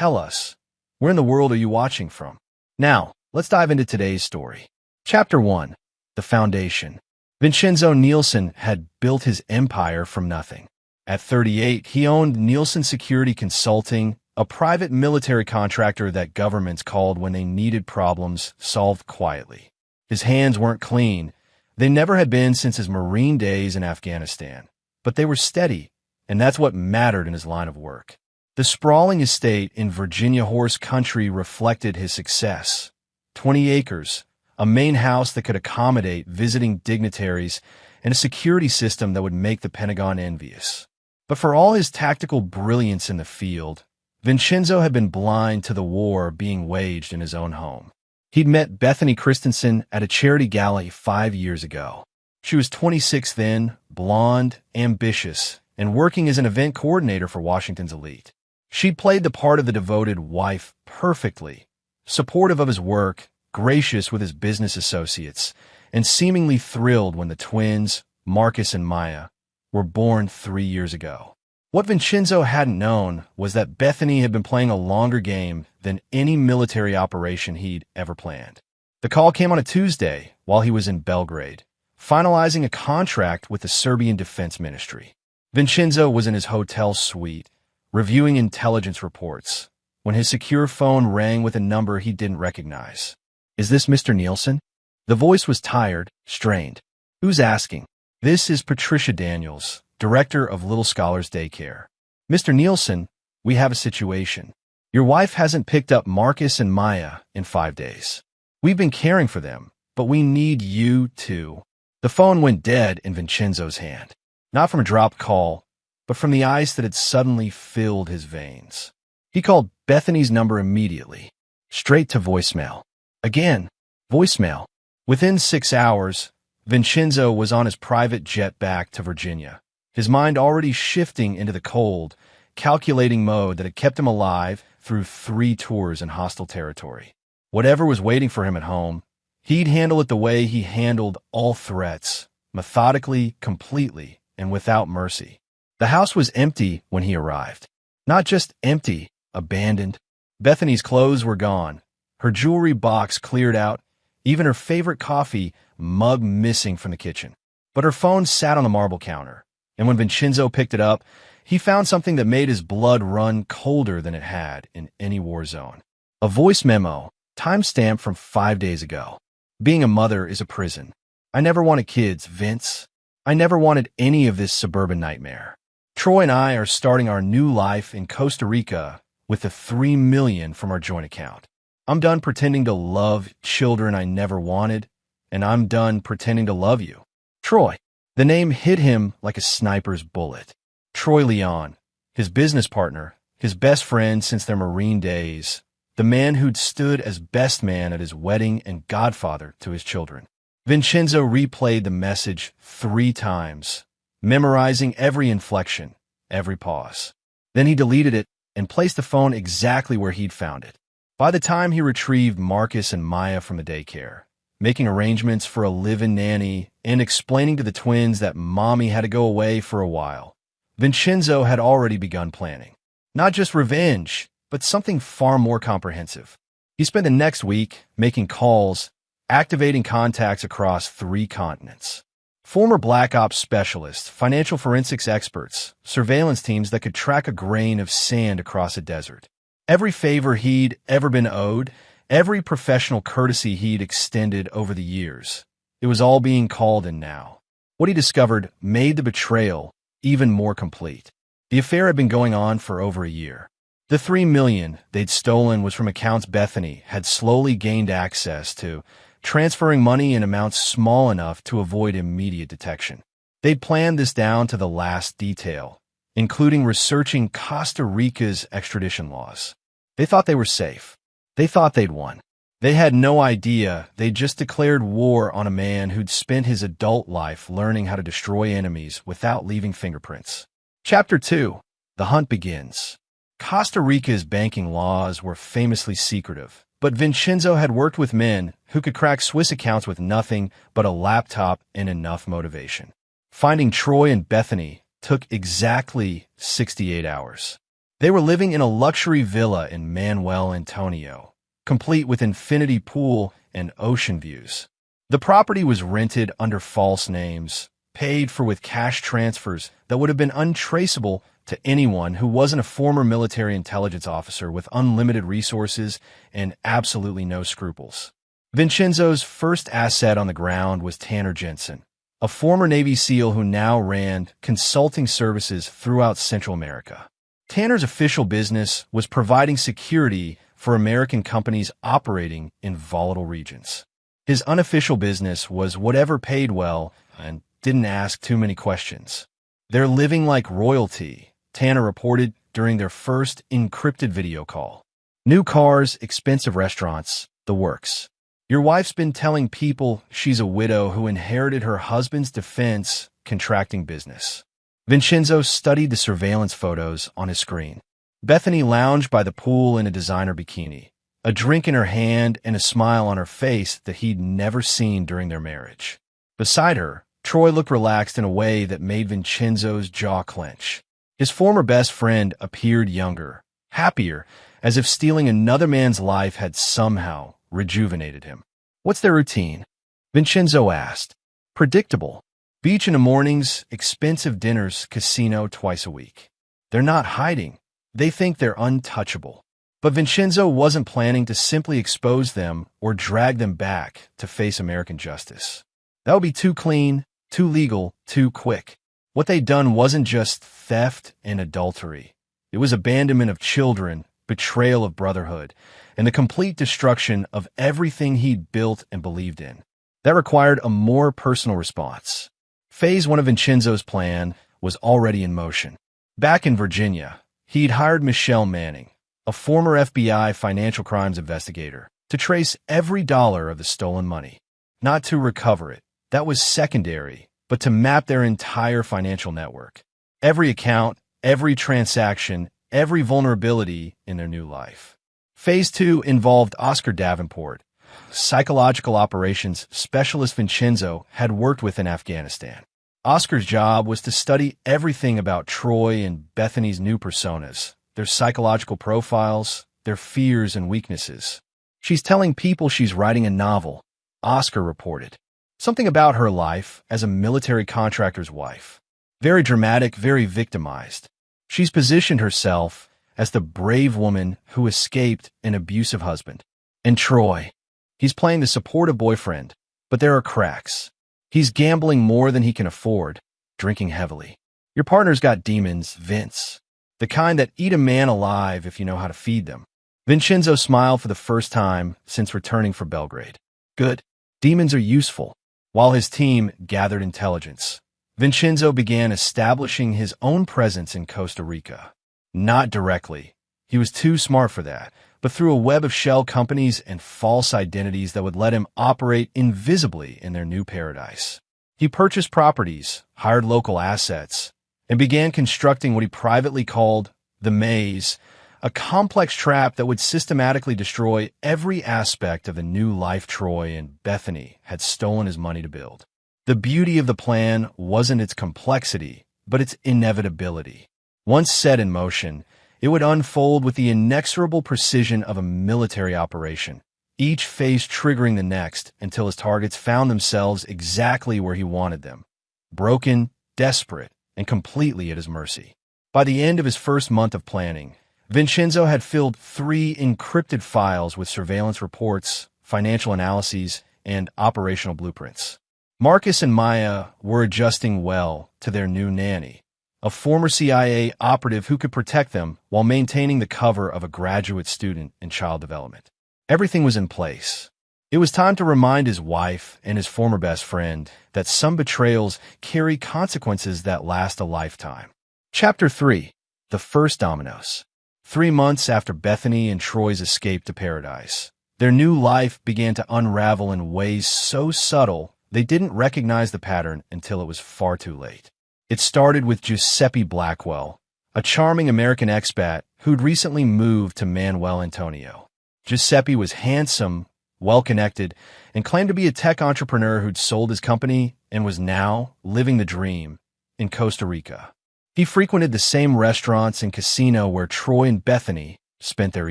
tell us, where in the world are you watching from? Now, let's dive into today's story. Chapter 1. The Foundation. Vincenzo Nielsen had built his empire from nothing. At 38, he owned Nielsen Security Consulting, a private military contractor that governments called when they needed problems solved quietly. His hands weren't clean. They never had been since his Marine days in Afghanistan. But they were steady, and that's what mattered in his line of work. The sprawling estate in Virginia horse country reflected his success. 20 acres, a main house that could accommodate visiting dignitaries, and a security system that would make the Pentagon envious. But for all his tactical brilliance in the field, Vincenzo had been blind to the war being waged in his own home. He'd met Bethany Christensen at a charity gala 5 years ago. She was 26 then, blonde, ambitious, and working as an event coordinator for Washington's elite. She'd played the part of the devoted wife perfectly, supportive of his work, gracious with his business associates, and seemingly thrilled when the twins, Marcus and Maya, were born 3 years ago. What Vincenzo hadn't known was that Bethany had been playing a longer game than any military operation he'd ever planned. The call came on a Tuesday while he was in Belgrade, finalizing a contract with the Serbian Defense Ministry. Vincenzo was in his hotel suite, reviewing intelligence reports, when his secure phone rang with a number he didn't recognize. "Is this Mr. Nielsen?" The voice was tired, strained. "Who's asking?" "This is Patricia Daniels, director of Little Scholars Daycare." "Mr. Nielsen, we have a situation. Your wife hasn't picked up Marcus and Maya in 5 days. We've been caring for them, but we need you too." The phone went dead in Vincenzo's hand, not from a dropped call, but from the ice that had suddenly filled his veins. He called Bethany's number immediately, straight to voicemail. Again, voicemail. Within 6 hours, Vincenzo was on his private jet back to Virginia, his mind already shifting into the cold, calculating mode that had kept him alive through 3 tours in hostile territory. Whatever was waiting for him at home, he'd handle it the way he handled all threats, methodically, completely, and without mercy. The house was empty when he arrived. Not just empty, abandoned. Bethany's clothes were gone, her jewelry box cleared out, even her favorite coffee mug missing from the kitchen. But her phone sat on the marble counter, and when Vincenzo picked it up, he found something that made his blood run colder than it had in any war zone. A voice memo, time-stamped from 5 days ago. "Being a mother is a prison. I never wanted kids, Vince. I never wanted any of this suburban nightmare. Troy and I are starting our new life in Costa Rica with the $3 million from our joint account. I'm done pretending to love children I never wanted, and I'm done pretending to love you. Troy." The name hit him like a sniper's bullet. Troy Leon, his business partner, his best friend since their Marine days, the man who'd stood as best man at his wedding and godfather to his children. Vincenzo replayed the message 3 times, memorizing every inflection, every pause. Then he deleted it and placed the phone exactly where he'd found it. By the time he retrieved Marcus and Maya from the daycare, making arrangements for a live-in nanny and explaining to the twins that mommy had to go away for a while, Vincenzo had already begun planning. Not just revenge, but something far more comprehensive. He spent the next week making calls, activating contacts across 3 continents. Former Black Ops specialists, financial forensics experts, surveillance teams that could track a grain of sand across a desert. Every favor he'd ever been owed, every professional courtesy he'd extended over the years, it was all being called in now. What he discovered made the betrayal even more complete. The affair had been going on for over a year. The $3 million they'd stolen was from accounts Bethany had slowly gained access to, transferring money in amounts small enough to avoid immediate detection. They'd planned this down to the last detail, including researching Costa Rica's extradition laws. They thought they were safe. They thought they'd won. They had no idea they'd just declared war on a man who'd spent his adult life learning how to destroy enemies without leaving fingerprints. Chapter 2. The Hunt Begins. Costa Rica's banking laws were famously secretive, but Vincenzo had worked with men who could crack Swiss accounts with nothing but a laptop and enough motivation. Finding Troy and Bethany took exactly 68 hours. They were living in a luxury villa in Manuel Antonio, complete with infinity pool and ocean views. The property was rented under false names, paid for with cash transfers that would have been untraceable to anyone who wasn't a former military intelligence officer with unlimited resources and absolutely no scruples. Vincenzo's first asset on the ground was Tanner Jensen, a former Navy SEAL who now ran consulting services throughout Central America. Tanner's official business was providing security for American companies operating in volatile regions. His unofficial business was whatever paid well and didn't ask too many questions. They're living like royalty, Tanner reported during their first encrypted video call. New cars, expensive restaurants, the works. Your wife's been telling people she's a widow who inherited her husband's defense contracting business. Vincenzo studied the surveillance photos on his screen. Bethany lounged by the pool in a designer bikini, a drink in her hand and a smile on her face that he'd never seen during their marriage. Beside her, Troy looked relaxed in a way that made Vincenzo's jaw clench. His former best friend appeared younger, happier, as if stealing another man's life had somehow rejuvenated him. What's their routine? Vincenzo asked. Predictable. Beach in the mornings, expensive dinners, casino twice a week. They're not hiding. They think they're untouchable. But Vincenzo wasn't planning to simply expose them or drag them back to face American justice. That would be too clean, too legal, too quick. What they'd done wasn't just theft and adultery. It was abandonment of children, betrayal of brotherhood, and the complete destruction of everything he'd built and believed in. That required a more personal response. Phase 1 of Vincenzo's plan was already in motion. Back in Virginia, he'd hired Michelle Manning, a former FBI financial crimes investigator, to trace every dollar of the stolen money. Not to recover it. That was secondary, but to map their entire financial network. Every account, every transaction, every vulnerability in their new life. Phase 2 involved Oscar Davenport, psychological operations specialist Vincenzo had worked with in Afghanistan. Oscar's job was to study everything about Troy and Bethany's new personas, their psychological profiles, their fears and weaknesses. She's telling people she's writing a novel, Oscar reported. Something about her life as a military contractor's wife. Very dramatic, very victimized. She's positioned herself as the brave woman who escaped an abusive husband. And Troy, he's playing the supportive boyfriend, but there are cracks. He's gambling more than he can afford, drinking heavily. Your partner's got demons, Vince. The kind that eat a man alive if you know how to feed them. Vincenzo smiled for the first time since returning from Belgrade. Good. Demons are useful. While his team gathered intelligence, Vincenzo began establishing his own presence in Costa Rica. Not directly. He was too smart for that, but through a web of shell companies and false identities that would let him operate invisibly in their new paradise. He purchased properties, hired local assets, and began constructing what he privately called the maze, a complex trap that would systematically destroy every aspect of the new life Troy and Bethany had stolen his money to build. The beauty of the plan wasn't its complexity, but its inevitability. Once set in motion, it would unfold with the inexorable precision of a military operation, each phase triggering the next until his targets found themselves exactly where he wanted them, broken, desperate, and completely at his mercy. By the end of his first month of planning, Vincenzo had filled 3 encrypted files with surveillance reports, financial analyses, and operational blueprints. Marcus and Maya were adjusting well to their new nanny, a former CIA operative who could protect them while maintaining the cover of a graduate student in child development. Everything was in place. It was time to remind his wife and his former best friend that some betrayals carry consequences that last a lifetime. Chapter 3. The First Dominoes. 3 months after Bethany and Troy's escape to paradise, their new life began to unravel in ways so subtle they didn't recognize the pattern until it was far too late. It started with Giuseppe Blackwell, a charming American expat who'd recently moved to Manuel Antonio. Giuseppe was handsome, well-connected, and claimed to be a tech entrepreneur who'd sold his company and was now living the dream in Costa Rica. He frequented the same restaurants and casino where Troy and Bethany spent their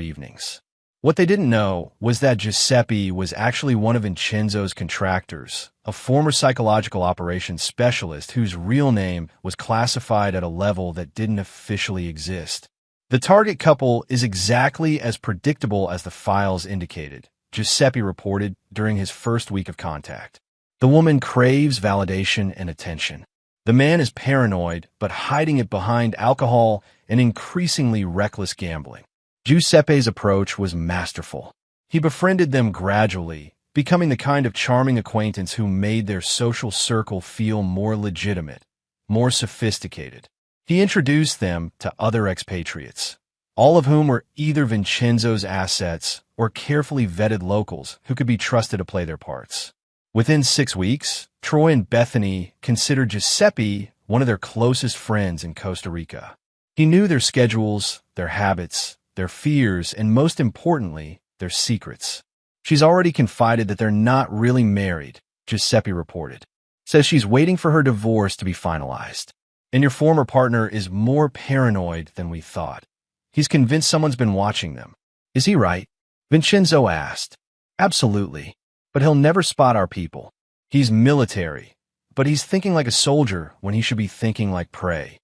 evenings. What they didn't know was that Giuseppe was actually one of Vincenzo's contractors, a former psychological operations specialist whose real name was classified at a level that didn't officially exist. The target couple is exactly as predictable as the files indicated, Giuseppe reported during his first week of contact. The woman craves validation and attention. The man is paranoid, but hiding it behind alcohol and increasingly reckless gambling. Giuseppe's approach was masterful. He befriended them gradually, becoming the kind of charming acquaintance who made their social circle feel more legitimate, more sophisticated. He introduced them to other expatriates, all of whom were either Vincenzo's assets or carefully vetted locals who could be trusted to play their parts. Within 6 weeks, Troy and Bethany considered Giuseppe one of their closest friends in Costa Rica. He knew their schedules, their habits, their fears, and most importantly, their secrets. She's already confided that they're not really married, Giuseppe reported. Says she's waiting for her divorce to be finalized. And your former partner is more paranoid than we thought. He's convinced someone's been watching them. Is he right? Vincenzo asked. Absolutely. But he'll never spot our people. He's military, but he's thinking like a soldier when he should be thinking like prey.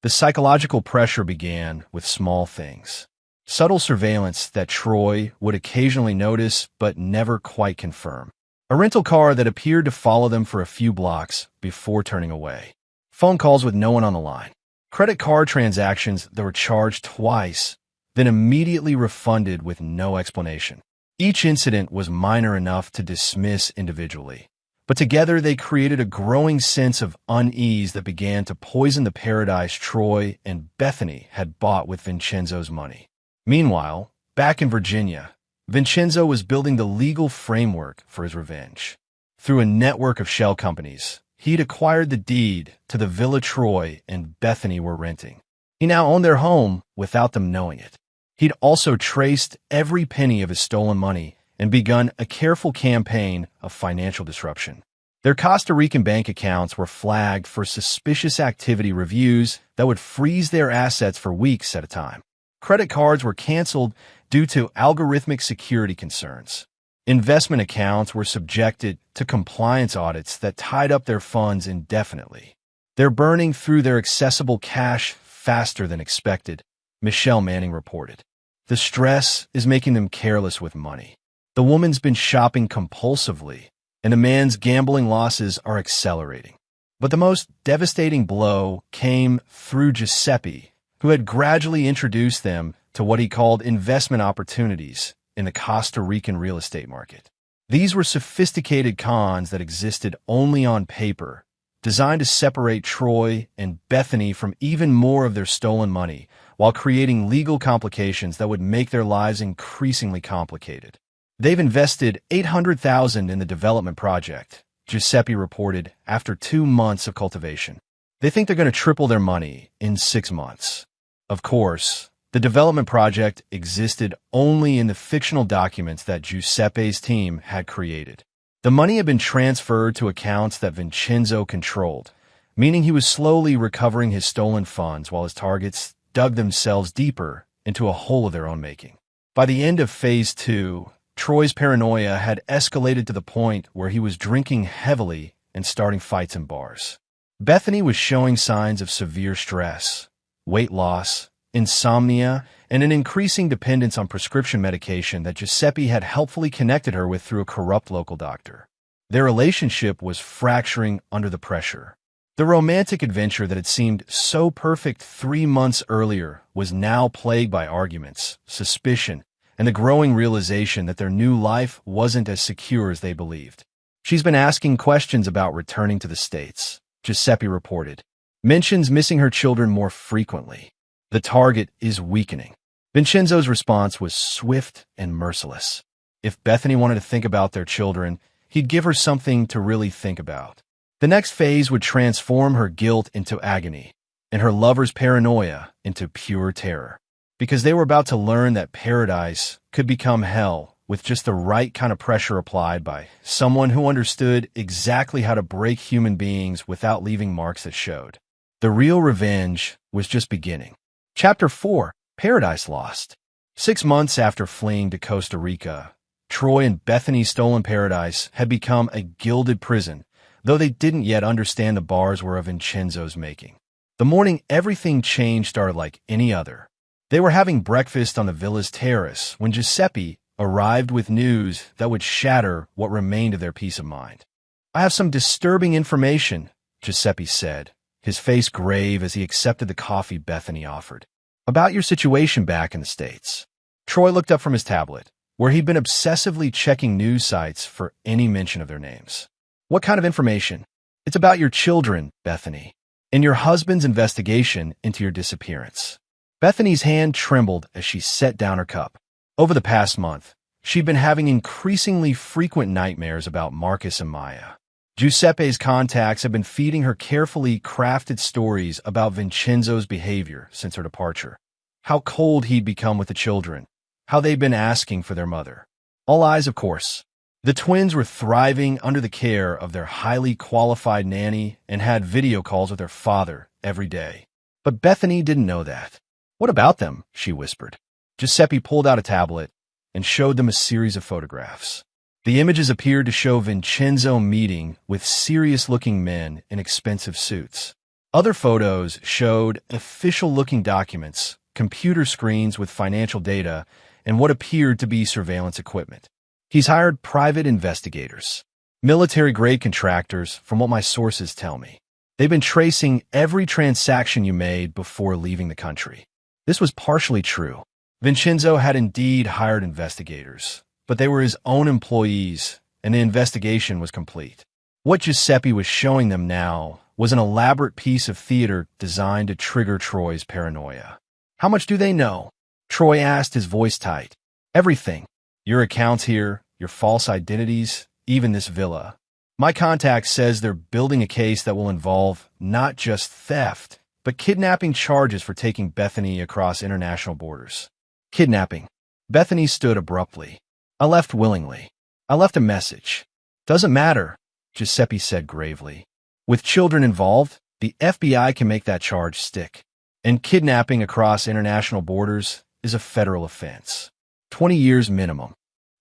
The psychological pressure began with small things. Subtle surveillance that Troy would occasionally notice but never quite confirm. A rental car that appeared to follow them for a few blocks before turning away. Phone calls with no one on the line. Credit card transactions that were charged twice, then immediately refunded with no explanation. Each incident was minor enough to dismiss individually, but together they created a growing sense of unease that began to poison the paradise Troy and Bethany had bought with Vincenzo's money. Meanwhile, back in Virginia, Vincenzo was building the legal framework for his revenge. Through a network of shell companies, he'd acquired the deed to the villa Troy and Bethany were renting. He now owned their home without them knowing it. He'd also traced every penny of his stolen money and begun a careful campaign of financial disruption. Their Costa Rican bank accounts were flagged for suspicious activity reviews that would freeze their assets for weeks at a time. Credit cards were canceled due to algorithmic security concerns. Investment accounts were subjected to compliance audits that tied up their funds indefinitely. They're burning through their accessible cash faster than expected, Michelle Manning reported. The stress is making them careless with money. The woman's been shopping compulsively, and the man's gambling losses are accelerating. But the most devastating blow came through Giuseppe, who had gradually introduced them to what he called investment opportunities in the Costa Rican real estate market. These were sophisticated cons that existed only on paper, designed to separate Troy and Bethany from even more of their stolen money, while creating legal complications that would make their lives increasingly complicated. They've invested $800,000 in the development project, Giuseppe reported after 2 months of cultivation. They think they're going to triple their money in 6 months. Of course, the development project existed only in the fictional documents that Giuseppe's team had created. The money had been transferred to accounts that Vincenzo controlled, meaning he was slowly recovering his stolen funds while his targets dug themselves deeper into a hole of their own making. By the end of Phase 2, Troy's paranoia had escalated to the point where he was drinking heavily and starting fights in bars. Bethany was showing signs of severe stress, weight loss, insomnia, and an increasing dependence on prescription medication that Giuseppe had helpfully connected her with through a corrupt local doctor. Their relationship was fracturing under the pressure. The romantic adventure that had seemed so perfect 3 months earlier was now plagued by arguments, suspicion, and the growing realization that their new life wasn't as secure as they believed. She's been asking questions about returning to the States, Giuseppe reported. Mentions missing her children more frequently. The target is weakening. Vincenzo's response was swift and merciless. If Bethany wanted to think about their children, he'd give her something to really think about. The next phase would transform her guilt into agony, and her lover's paranoia into pure terror. Because they were about to learn that paradise could become hell with just the right kind of pressure applied by someone who understood exactly how to break human beings without leaving marks that showed. The real revenge was just beginning. Chapter 4, Paradise Lost. 6 months after fleeing to Costa Rica, Troy and Bethany's stolen paradise had become a gilded prison, though they didn't yet understand the bars were of Vincenzo's making. The morning everything changed started like any other. They were having breakfast on the villa's terrace when Giuseppe arrived with news that would shatter what remained of their peace of mind. "I have some disturbing information," Giuseppe said, his face grave as he accepted the coffee Bethany offered. "About your situation back in the States." Troy looked up from his tablet, where he'd been obsessively checking news sites for any mention of their names. "What kind of information?" "It's about your children, Bethany, and your husband's investigation into your disappearance." Bethany's hand trembled as she set down her cup. Over the past month, she'd been having increasingly frequent nightmares about Marcus and Maya. Giuseppe's contacts had been feeding her carefully crafted stories about Vincenzo's behavior since her departure. How cold he'd become with the children, how they'd been asking for their mother. All eyes, of course. The twins were thriving under the care of their highly qualified nanny and had video calls with their father every day. But Bethany didn't know that. "What about them?" she whispered. Giuseppe pulled out a tablet and showed them a series of photographs. The images appeared to show Vincenzo meeting with serious-looking men in expensive suits. Other photos showed official-looking documents, computer screens with financial data, and what appeared to be surveillance equipment. "He's hired private investigators, military-grade contractors, from what my sources tell me. They've been tracing every transaction you made before leaving the country." This was partially true. Vincenzo had indeed hired investigators, but they were his own employees, and the investigation was complete. What Giuseppe was showing them now was an elaborate piece of theater designed to trigger Troy's paranoia. "How much do they know?" Troy asked, his voice tight. "Everything. Your accounts here, your false identities, even this villa. My contact says they're building a case that will involve not just theft, but kidnapping charges for taking Bethany across international borders." "Kidnapping." Bethany stood abruptly. "I left willingly. I left a message." "Doesn't matter," Giuseppe said gravely. "With children involved, the FBI can make that charge stick. And kidnapping across international borders is a federal offense. 20 years minimum."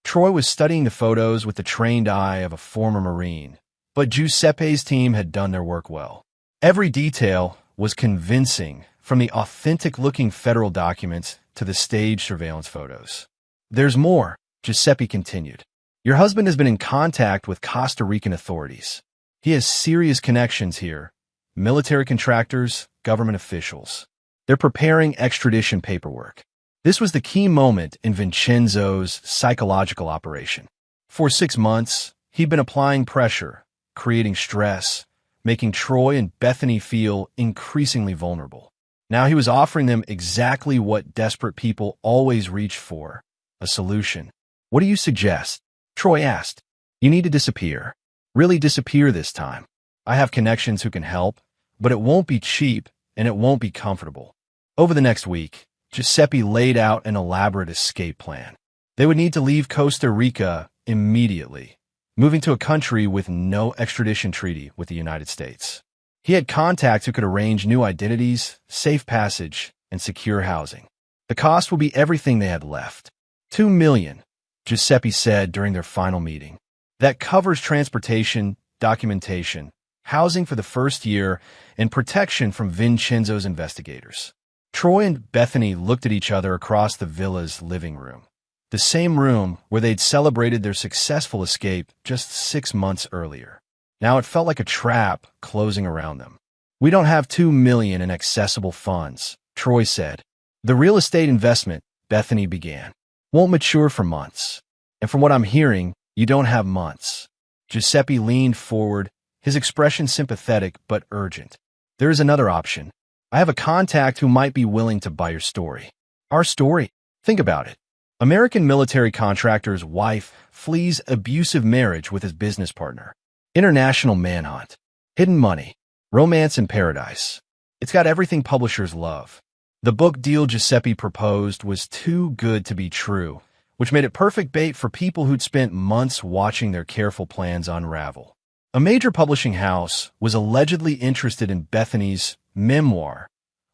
Troy was studying the photos with the trained eye of a former Marine, but Giuseppe's team had done their work well. Every detail was convincing, from the authentic-looking federal documents to the staged surveillance photos. "There's more," Giuseppe continued. "Your husband has been in contact with Costa Rican authorities. He has serious connections here, military contractors, government officials. They're preparing extradition paperwork." This was the key moment in Vincenzo's psychological operation. For 6 months, he'd been applying pressure, creating stress, making Troy and Bethany feel increasingly vulnerable. Now he was offering them exactly what desperate people always reach for: a solution. "What do you suggest?" Troy asked. "You need to disappear. Really disappear this time. I have connections who can help, but it won't be cheap and it won't be comfortable." Over the next week, Giuseppe laid out an elaborate escape plan. They would need to leave Costa Rica immediately, moving to a country with no extradition treaty with the United States. He had contacts who could arrange new identities, safe passage, and secure housing. The cost would be everything they had left. $2 million, Giuseppe said during their final meeting. That covers transportation, documentation, housing for the first year, and protection from Vincenzo's investigators. Troy and Bethany looked at each other across the villa's living room, the same room where they'd celebrated their successful escape just 6 months earlier. Now it felt like a trap closing around them. "We don't have $2 million in accessible funds," Troy said. "The real estate investment," Bethany began, "won't mature for months. And from what I'm hearing, you don't have months." Giuseppe leaned forward, his expression sympathetic but urgent. "There is another option. I have a contact who might be willing to buy your story." "Our story?" "Think about it. American military contractor's wife flees abusive marriage with his business partner. International manhunt. Hidden money. Romance in paradise. It's got everything publishers love. The book deal Giuseppe proposed was too good to be true, which made it perfect bait for people who'd spent months watching their careful plans unravel. A major publishing house was allegedly interested in Bethany's memoir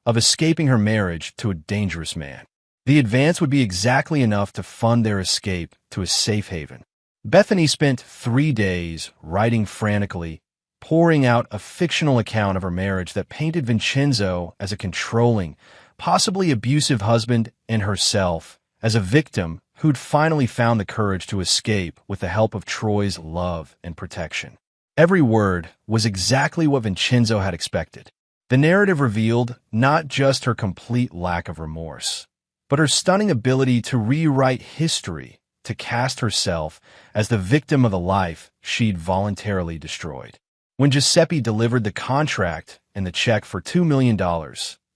of escaping her marriage to a dangerous man. The advance would be exactly enough to fund their escape to a safe haven. Bethany spent 3 days writing frantically, pouring out a fictional account of her marriage that painted Vincenzo as a controlling, possibly abusive husband and herself as a victim who'd finally found the courage to escape with the help of Troy's love and protection. Every word was exactly what Vincenzo had expected. The narrative revealed not just her complete lack of remorse, but her stunning ability to rewrite history, to cast herself as the victim of the life she'd voluntarily destroyed. When Giuseppe delivered the contract and the check for $2 million,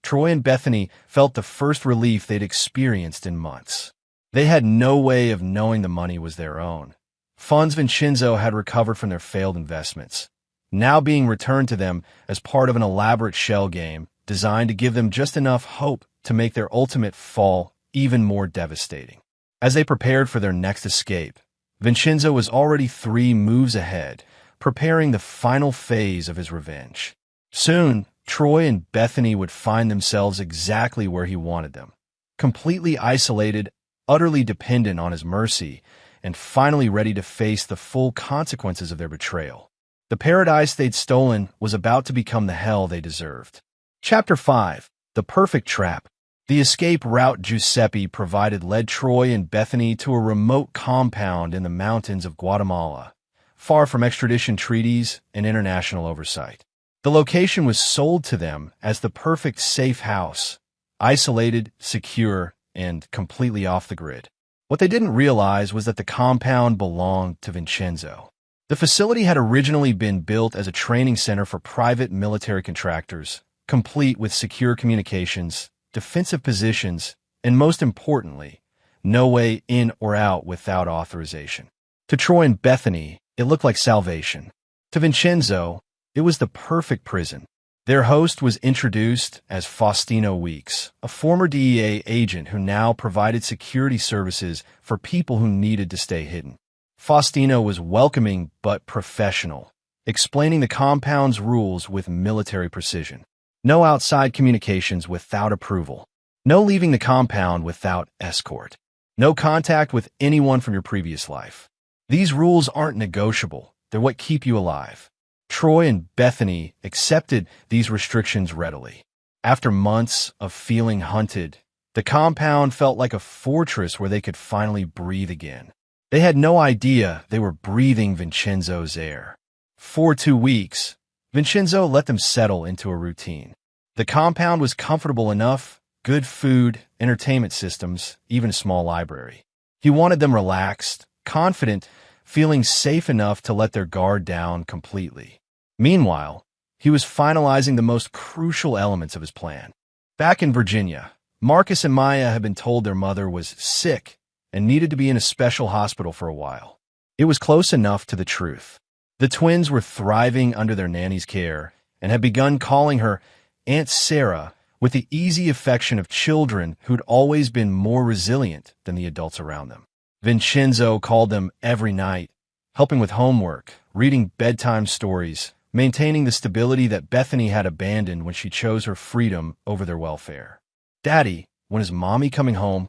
Troy and Bethany felt the first relief they'd experienced in months. They had no way of knowing the money was their own. Funds Vincenzo had recovered from their failed investments, now being returned to them as part of an elaborate shell game designed to give them just enough hope to make their ultimate fall even more devastating. As they prepared for their next escape, Vincenzo was already 3 moves ahead, preparing the final phase of his revenge. Soon, Troy and Bethany would find themselves exactly where he wanted them, completely isolated, utterly dependent on his mercy, and finally ready to face the full consequences of their betrayal. The paradise they'd stolen was about to become the hell they deserved. Chapter 5. The Perfect Trap. The escape route Giuseppe provided led Troy and Bethany to a remote compound in the mountains of Guatemala, far from extradition treaties and international oversight. The location was sold to them as the perfect safe house, isolated, secure, and completely off the grid. What they didn't realize was that the compound belonged to Vincenzo. The facility had originally been built as a training center for private military contractors, complete with secure communications, defensive positions, and most importantly, no way in or out without authorization. To Troy and Bethany, it looked like salvation. To Vincenzo, it was the perfect prison. Their host was introduced as Faustino Weeks, a former DEA agent who now provided security services for people who needed to stay hidden. Faustino was welcoming but professional, explaining the compound's rules with military precision. No outside communications without approval. No leaving the compound without escort. No contact with anyone from your previous life. These rules aren't negotiable. They're what keep you alive. Troy and Bethany accepted these restrictions readily. After months of feeling hunted, the compound felt like a fortress where they could finally breathe again. They had no idea they were breathing Vincenzo's air. For 2 weeks, Vincenzo let them settle into a routine. The compound was comfortable enough, good food, entertainment systems, even a small library. He wanted them relaxed, confident, feeling safe enough to let their guard down completely. Meanwhile, he was finalizing the most crucial elements of his plan. Back in Virginia, Marcus and Maya had been told their mother was sick and needed to be in a special hospital for a while. It was close enough to the truth. The twins were thriving under their nanny's care and had begun calling her Aunt Sarah with the easy affection of children who'd always been more resilient than the adults around them. Vincenzo called them every night, helping with homework, reading bedtime stories, maintaining the stability that Bethany had abandoned when she chose her freedom over their welfare. "Daddy, when is Mommy coming home?"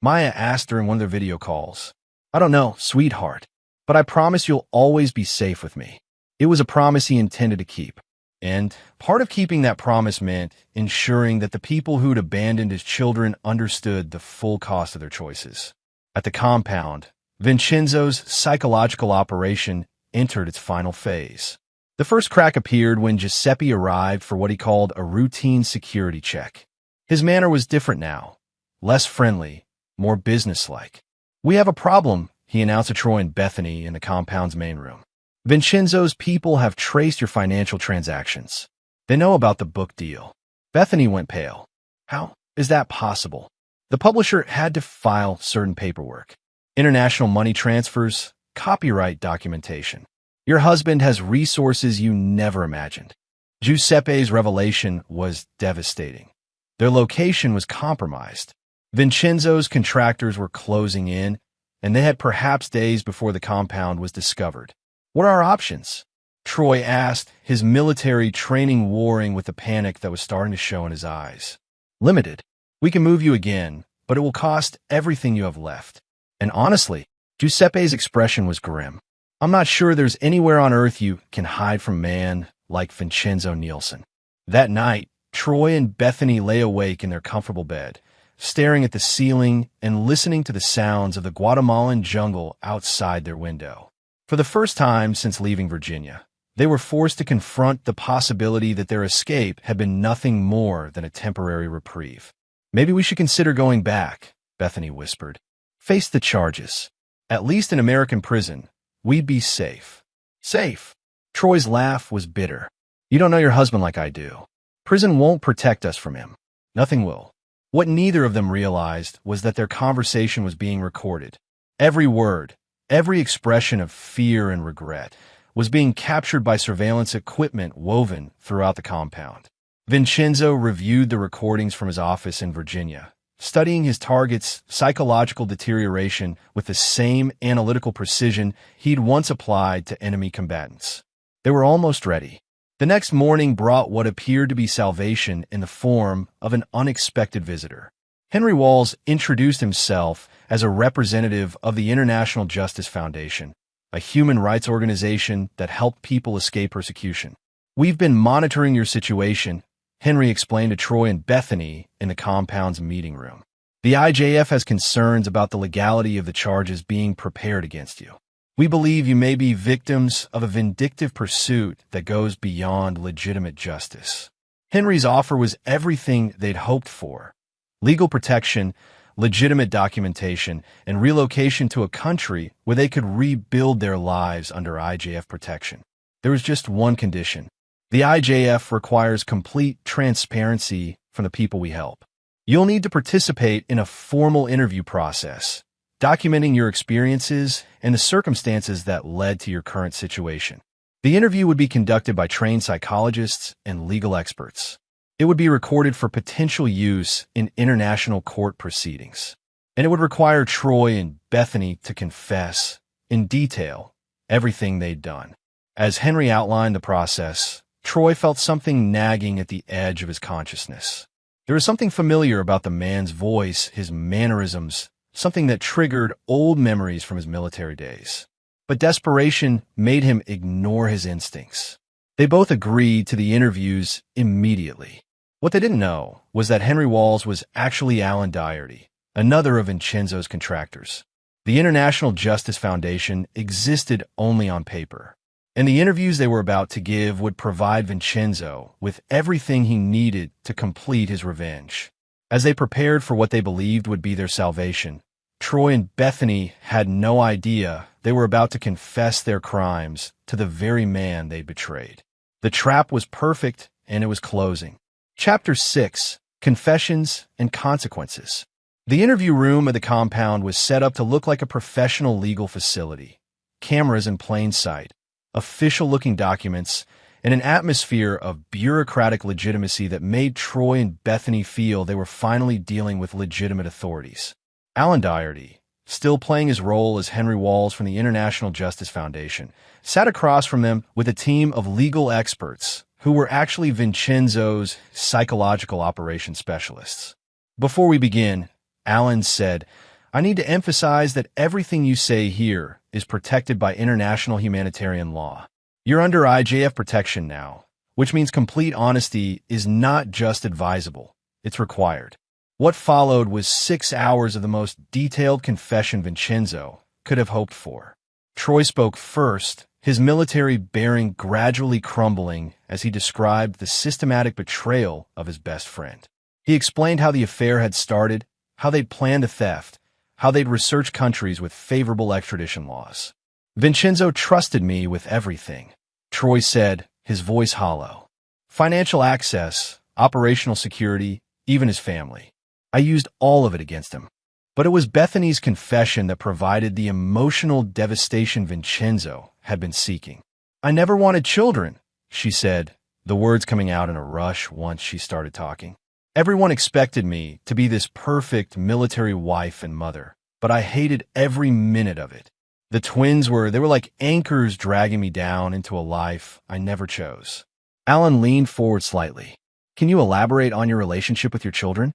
Maya asked during one of their video calls. "I don't know, sweetheart, but I promise you'll always be safe with me." It was a promise he intended to keep. And part of keeping that promise meant ensuring that the people who'd abandoned his children understood the full cost of their choices. At the compound, Vincenzo's psychological operation entered its final phase. The first crack appeared when Giuseppe arrived for what he called a routine security check. His manner was different now, less friendly, more businesslike. "We have a problem," he announced to Troy and Bethany in the compound's main room. "Vincenzo's people have traced your financial transactions. They know about the book deal." Bethany went pale. "How is that possible?" The publisher had to file certain paperwork. International money transfers, copyright documentation. Your husband has resources you never imagined. Giuseppe's revelation was devastating. Their location was compromised. Vincenzo's contractors were closing in, and they had perhaps days before the compound was discovered. "What are our options?" Troy asked, his military training warring with the panic that was starting to show in his eyes. Limited. We can move you again, but it will cost everything you have left. And honestly, Giuseppe's expression was grim. I'm not sure there's anywhere on earth you can hide from man like Vincenzo Nielsen. That night, Troy and Bethany lay awake in their comfortable bed, staring at the ceiling and listening to the sounds of the Guatemalan jungle outside their window. For the first time since leaving Virginia, they were forced to confront the possibility that their escape had been nothing more than a temporary reprieve. Maybe we should consider going back, Bethany whispered. Face the charges. At least in American prison, we'd be safe. Safe? Troy's laugh was bitter. You don't know your husband like I do. Prison won't protect us from him. Nothing will. What neither of them realized was that their conversation was being recorded. Every word, every expression of fear and regret was being captured by surveillance equipment woven throughout the compound. Vincenzo reviewed the recordings from his office in Virginia, studying his target's psychological deterioration with the same analytical precision he'd once applied to enemy combatants. They were almost ready. The next morning brought what appeared to be salvation in the form of an unexpected visitor. Henry Walls introduced himself as a representative of the International Justice Foundation, a human rights organization that helped people escape persecution. We've been monitoring your situation, Henry explained to Troy and Bethany in the compound's meeting room. The IJF has concerns about the legality of the charges being prepared against you. We believe you may be victims of a vindictive pursuit that goes beyond legitimate justice. Henry's offer was everything they'd hoped for: legal protection, legitimate documentation, and relocation to a country where they could rebuild their lives under IJF protection. There was just one condition. The IJF requires complete transparency from the people we help. You'll need to participate in a formal interview process, documenting your experiences and the circumstances that led to your current situation. The interview would be conducted by trained psychologists and legal experts. It would be recorded for potential use in international court proceedings. And it would require Troy and Bethany to confess, in detail, everything they'd done. As Henry outlined the process, Troy felt something nagging at the edge of his consciousness. There was something familiar about the man's voice, his mannerisms, something that triggered old memories from his military days. But desperation made him ignore his instincts. They both agreed to the interviews immediately. What they didn't know was that Henry Walls was actually Alan Doherty, another of Vincenzo's contractors. The International Justice Foundation existed only on paper, and the interviews they were about to give would provide Vincenzo with everything he needed to complete his revenge. As they prepared for what they believed would be their salvation, Troy and Bethany had no idea they were about to confess their crimes to the very man they betrayed. The trap was perfect, and it was closing. Chapter 6: Confessions and Consequences. The interview room of the compound was set up to look like a professional legal facility. Cameras in plain sight, official-looking documents, and an atmosphere of bureaucratic legitimacy that made Troy and Bethany feel they were finally dealing with legitimate authorities. Alan Doherty, still playing his role as Henry Walls from the International Justice Foundation, sat across from them with a team of legal experts who were actually Vincenzo's psychological operations specialists. Before we begin, Alan said, I need to emphasize that everything you say here is protected by international humanitarian law. You're under IJF protection now, which means complete honesty is not just advisable, it's required. What followed was 6 hours of the most detailed confession Vincenzo could have hoped for. Troy spoke first, his military bearing gradually crumbling as he described the systematic betrayal of his best friend. He explained how the affair had started, how they'd planned a theft, how they'd researched countries with favorable extradition laws. Vincenzo trusted me with everything, Troy said, his voice hollow. Financial access, operational security, even his family. I used all of it against him. But it was Bethany's confession that provided the emotional devastation Vincenzo had been seeking. I never wanted children, she said, the words coming out in a rush once she started talking. Everyone expected me to be this perfect military wife and mother, but I hated every minute of it. The twins they were like anchors dragging me down into a life I never chose. Alan leaned forward slightly. Can you elaborate on your relationship with your children?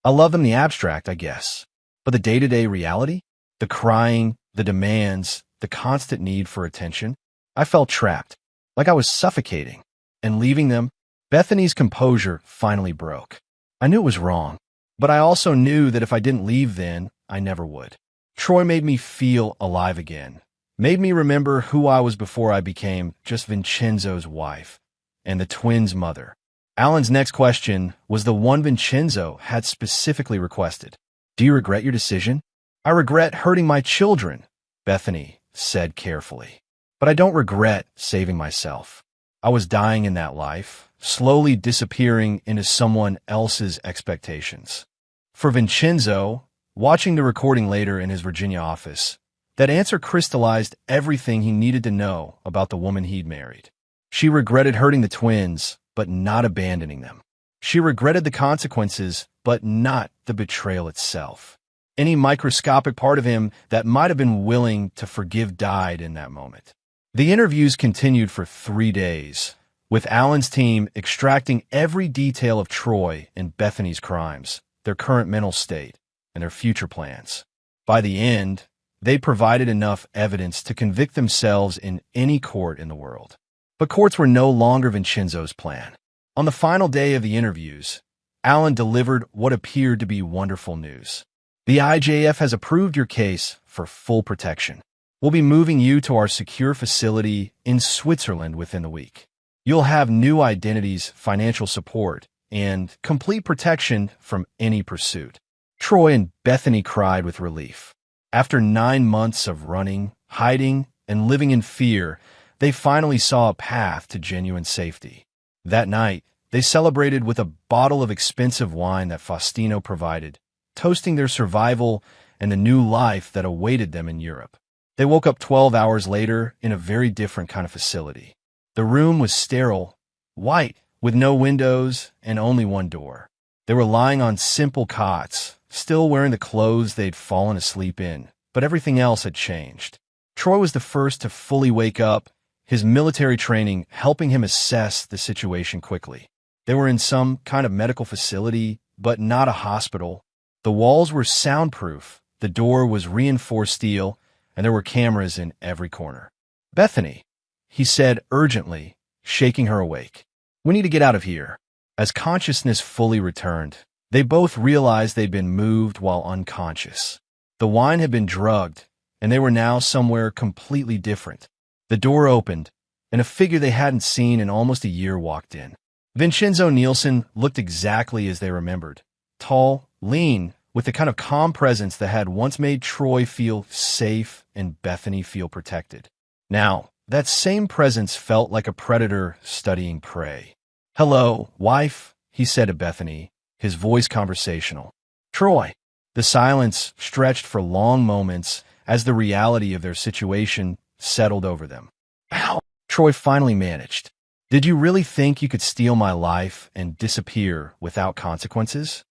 I love them in the abstract, I guess. But the day-to-day reality? The crying, the demands, the constant need for attention? I felt trapped, like I was suffocating. And leaving them, Bethany's composure finally broke. I knew it was wrong, but I also knew that if I didn't leave then, I never would. Troy made me feel alive again, made me remember who I was before I became just Vincenzo's wife and the twins' mother. Alan's next question was the one Vincenzo had specifically requested. Do you regret your decision? I regret hurting my children, Bethany said carefully. But I don't regret saving myself. I was dying in that life, slowly disappearing into someone else's expectations. For Vincenzo, watching the recording later in his Virginia office, that answer crystallized everything he needed to know about the woman he'd married. She regretted hurting the twins, but not abandoning them. She regretted the consequences, but not the betrayal itself. Any microscopic part of him that might have been willing to forgive died in that moment. The interviews continued for 3 days, with Alan's team extracting every detail of Troy and Bethany's crimes, their current mental state, and their future plans. By the end, they provided enough evidence to convict themselves in any court in the world. But courts were no longer Vincenzo's plan. On the final day of the interviews, Alan delivered what appeared to be wonderful news. The IJF has approved your case for full protection. We'll be moving you to our secure facility in Switzerland within the week. You'll have new identities, financial support, and complete protection from any pursuit. Troy and Bethany cried with relief. After 9 months of running, hiding, and living in fear, they finally saw a path to genuine safety. That night, they celebrated with a bottle of expensive wine that Faustino provided, toasting their survival and the new life that awaited them in Europe. They woke up 12 hours later in a very different kind of facility. The room was sterile, white, with no windows and only one door. They were lying on simple cots, still wearing the clothes they'd fallen asleep in, but everything else had changed. Troy was the first to fully wake up, his military training helping him assess the situation quickly. They were in some kind of medical facility, but not a hospital. The walls were soundproof, the door was reinforced steel, and there were cameras in every corner. Bethany, he said urgently, shaking her awake. We need to get out of here. As consciousness fully returned, they both realized they'd been moved while unconscious. The wine had been drugged, and they were now somewhere completely different. The door opened, and a figure they hadn't seen in almost a year walked in. Vincenzo Nielsen looked exactly as they remembered. Tall, lean, with the kind of calm presence that had once made Troy feel safe and Bethany feel protected. Now, that same presence felt like a predator studying prey. "Hello, wife," he said to Bethany, his voice conversational. "Troy." The silence stretched for long moments as the reality of their situation settled over them. "Ow," Troy finally managed. "Did you really think you could steal my life and disappear without consequences?"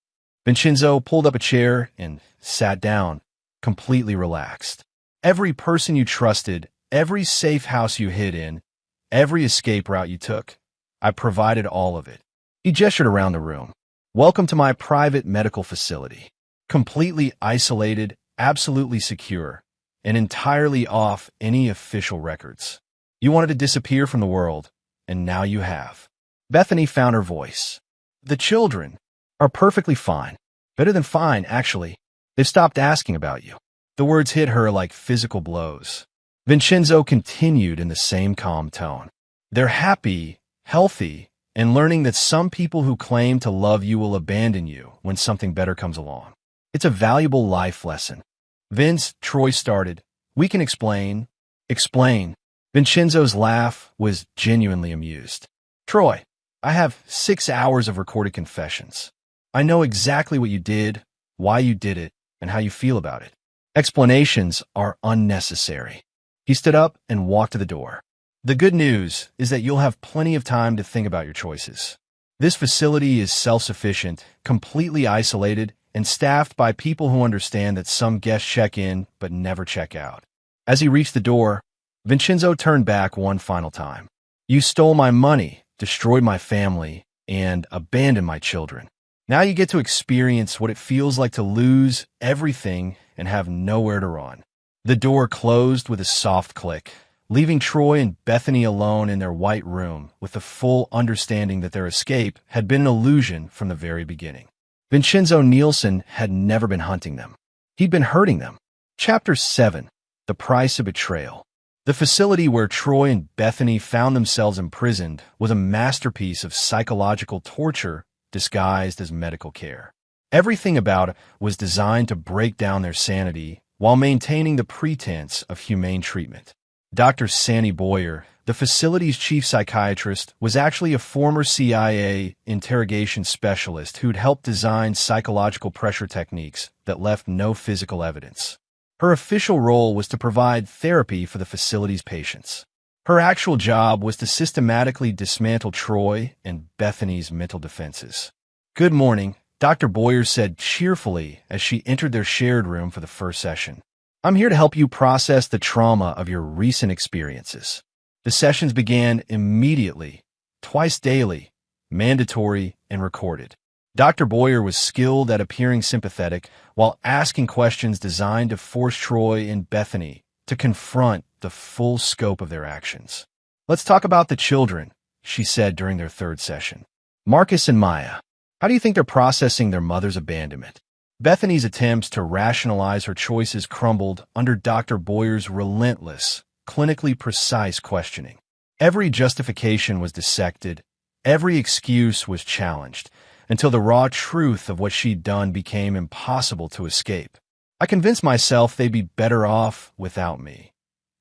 Vincenzo pulled up a chair and sat down, completely relaxed. "Every person you trusted, every safe house you hid in, every escape route you took, I provided all of it." He gestured around the room. "Welcome to my private medical facility. Completely isolated, absolutely secure, and entirely off any official records. You wanted to disappear from the world, and now you have." Bethany found her voice. "The children are perfectly fine. Better than fine, actually. They've stopped asking about you." The words hit her like physical blows. Vincenzo continued in the same calm tone. "They're happy, healthy, and learning that some people who claim to love you will abandon you when something better comes along. It's a valuable life lesson." "Vince," Troy started, "we can explain." "Explain." Vincenzo's laugh was genuinely amused. "Troy, I have 6 hours of recorded confessions. I know exactly what you did, why you did it, and how you feel about it. Explanations are unnecessary." He stood up and walked to the door. "The good news is that you'll have plenty of time to think about your choices. This facility is self-sufficient, completely isolated, and staffed by people who understand that some guests check in but never check out. As he reached the door, Vincenzo turned back one final time. You stole my money, destroyed my family, and abandoned my children. Now you get to experience what it feels like to lose everything and have nowhere to run. The door closed with a soft click, leaving Troy and Bethany alone in their white room with the full understanding that their escape had been an illusion from the very beginning. Vincenzo Nielsen had never been hunting them. He'd been hurting them. Chapter 7. The Price of Betrayal. The facility where Troy and Bethany found themselves imprisoned was a masterpiece of psychological torture disguised as medical care. Everything about it was designed to break down their sanity while maintaining the pretense of humane treatment. Dr. Sandy Boyer, the facility's chief psychiatrist, was actually a former CIA interrogation specialist who'd helped design psychological pressure techniques that left no physical evidence. Her official role was to provide therapy for the facility's patients. Her actual job was to systematically dismantle Troy and Bethany's mental defenses. Good morning, Dr. Boyer said cheerfully as she entered their shared room for the first session. I'm here to help you process the trauma of your recent experiences. The sessions began immediately, twice daily, mandatory, and recorded. Dr. Boyer was skilled at appearing sympathetic while asking questions designed to force Troy and Bethany to confront the full scope of their actions. Let's talk about the children, she said during their third session. Marcus and Maya, how do you think they're processing their mother's abandonment? Bethany's attempts to rationalize her choices crumbled under Dr. Boyer's relentless, clinically precise questioning. Every justification was dissected, every excuse was challenged, until the raw truth of what she'd done became impossible to escape. I convinced myself they'd be better off without me,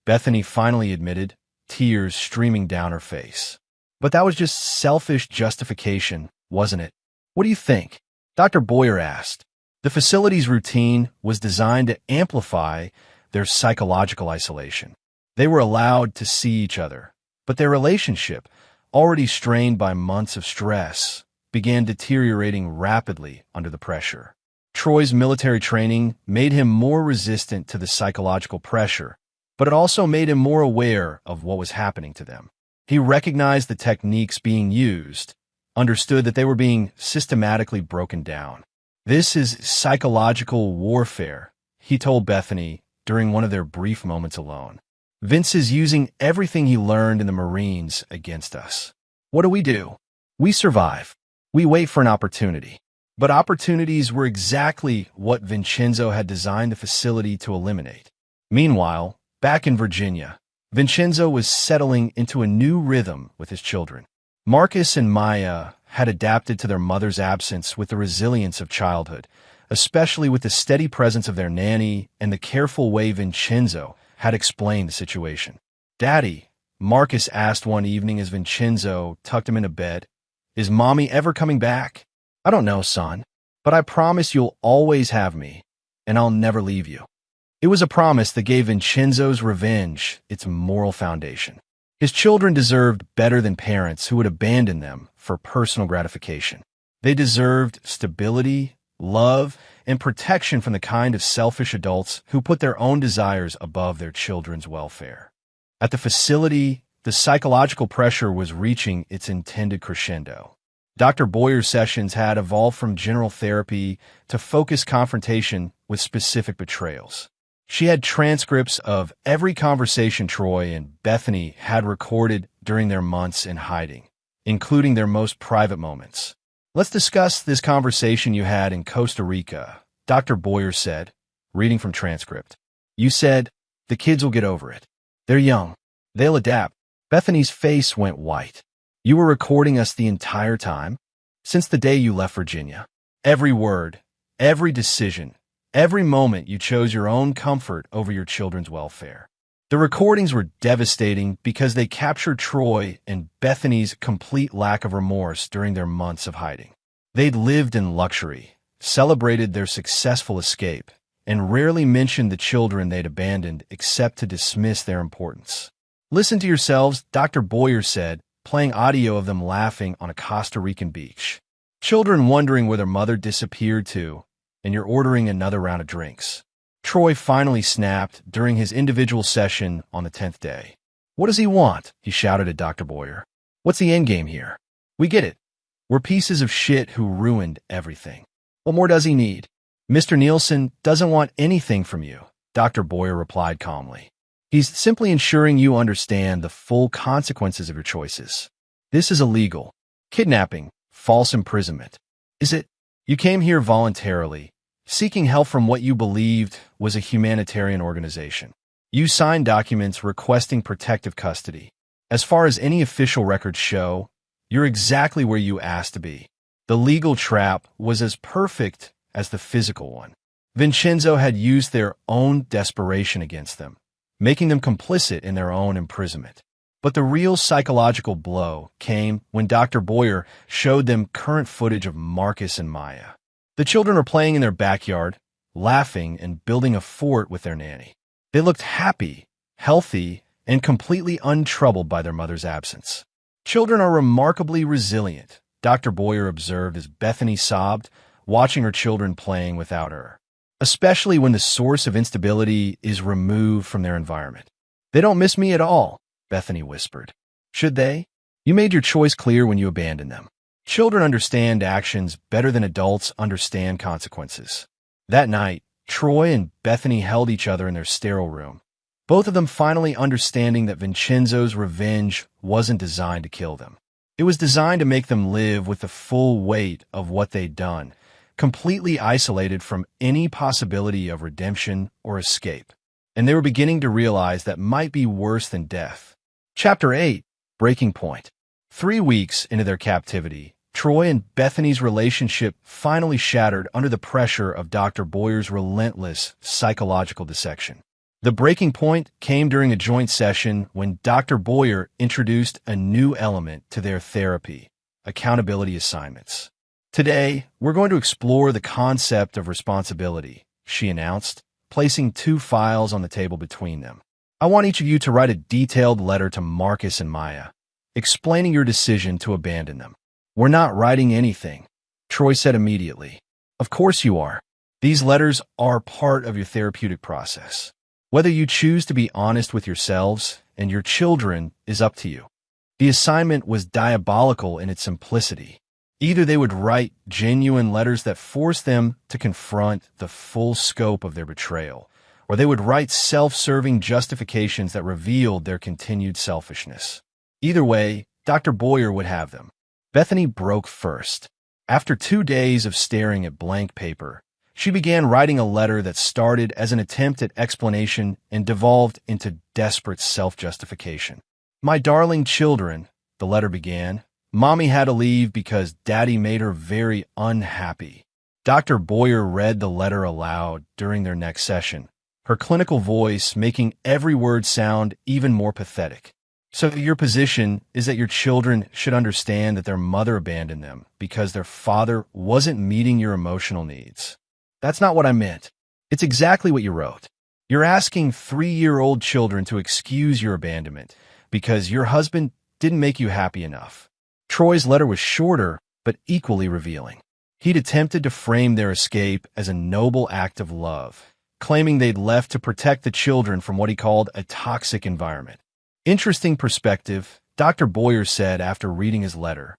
Bethany finally admitted, tears streaming down her face. But that was just selfish justification, wasn't it? What do you think? Dr. Boyer asked. The facility's routine was designed to amplify their psychological isolation. They were allowed to see each other, but their relationship, already strained by months of stress, began deteriorating rapidly under the pressure. Troy's military training made him more resistant to the psychological pressure, but it also made him more aware of what was happening to them. He recognized the techniques being used, understood that they were being systematically broken down. This is psychological warfare, he told Bethany during one of their brief moments alone. Vince is using everything he learned in the Marines against us. What do? We survive. We wait for an opportunity. But opportunities were exactly what Vincenzo had designed the facility to eliminate. Meanwhile, back in Virginia, Vincenzo was settling into a new rhythm with his children. Marcus and Maya had adapted to their mother's absence with the resilience of childhood, especially with the steady presence of their nanny and the careful way Vincenzo had explained the situation. Daddy, Marcus asked one evening as Vincenzo tucked him into bed, is Mommy ever coming back? I don't know, son, but I promise you'll always have me, and I'll never leave you. It was a promise that gave Vincenzo's revenge its moral foundation. His children deserved better than parents who would abandon them for personal gratification. They deserved stability, love, and protection from the kind of selfish adults who put their own desires above their children's welfare. At the facility, the psychological pressure was reaching its intended crescendo. Dr. Boyer's sessions had evolved from general therapy to focused confrontation with specific betrayals. She had transcripts of every conversation Troy and Bethany had recorded during their months in hiding, including their most private moments. Let's discuss this conversation you had in Costa Rica, Dr. Boyer said, reading from transcript. You said, the kids will get over it. They're young. They'll adapt. Bethany's face went white. You were recording us the entire time? Since the day you left Virginia. Every word, every decision, every moment you chose your own comfort over your children's welfare. The recordings were devastating because they captured Troy and Bethany's complete lack of remorse during their months of hiding. They'd lived in luxury, celebrated their successful escape, and rarely mentioned the children they'd abandoned except to dismiss their importance. Listen to yourselves, Dr. Boyer said, playing audio of them laughing on a Costa Rican beach. Children wondering where their mother disappeared to, and you're ordering another round of drinks. Troy finally snapped during his individual session on the 10th day. "What does he want?" he shouted at Dr. Boyer. "What's the end game here? We get it. We're pieces of shit who ruined everything. What more does he need?" "Mr. Nielsen doesn't want anything from you," Dr. Boyer replied calmly. "He's simply ensuring you understand the full consequences of your choices. This is illegal. Kidnapping, false imprisonment. Is it? You came here voluntarily, seeking help from what you believed was a humanitarian organization. You signed documents requesting protective custody. As far as any official records show, you're exactly where you asked to be. The legal trap was as perfect as the physical one. Vincenzo had used their own desperation against them, making them complicit in their own imprisonment. But the real psychological blow came when Dr. Boyer showed them current footage of Marcus and Maya. The children are playing in their backyard, laughing and building a fort with their nanny. They looked happy, healthy, and completely untroubled by their mother's absence. "Children are remarkably resilient," Dr. Boyer observed as Bethany sobbed, watching her children playing without her, especially when the source of instability is removed from their environment. "They don't miss me at all," Bethany whispered. "Should they? You made your choice clear when you abandoned them. Children understand actions better than adults understand consequences." That night, Troy and Bethany held each other in their sterile room, both of them finally understanding that Vincenzo's revenge wasn't designed to kill them. It was designed to make them live with the full weight of what they'd done, completely isolated from any possibility of redemption or escape. And they were beginning to realize that might be worse than death. Chapter 8, Breaking Point. 3 weeks into their captivity, Troy and Bethany's relationship finally shattered under the pressure of Dr. Boyer's relentless psychological dissection. The breaking point came during a joint session when Dr. Boyer introduced a new element to their therapy: accountability assignments. "Today, we're going to explore the concept of responsibility," she announced, placing 2 files on the table between them. "I want each of you to write a detailed letter to Marcus and Maya, explaining your decision to abandon them." "We're not writing anything," Troy said immediately. "Of course you are. These letters are part of your therapeutic process. Whether you choose to be honest with yourselves and your children is up to you." The assignment was diabolical in its simplicity. Either they would write genuine letters that forced them to confront the full scope of their betrayal, or they would write self-serving justifications that revealed their continued selfishness. Either way, Dr. Boyer would have them. Bethany broke first. After 2 days of staring at blank paper, she began writing a letter that started as an attempt at explanation and devolved into desperate self-justification. "My darling children," the letter began, "Mommy had to leave because Daddy made her very unhappy." Dr. Boyer read the letter aloud during their next session, her clinical voice making every word sound even more pathetic. "So your position is that your children should understand that their mother abandoned them because their father wasn't meeting your emotional needs." "That's not what I meant. It's exactly what you wrote. You're asking 3-year-old children to excuse your abandonment because your husband didn't make you happy enough." Troy's letter was shorter, but equally revealing. He'd attempted to frame their escape as a noble act of love, claiming they'd left to protect the children from what he called a toxic environment. "Interesting perspective," Dr. Boyer said after reading his letter.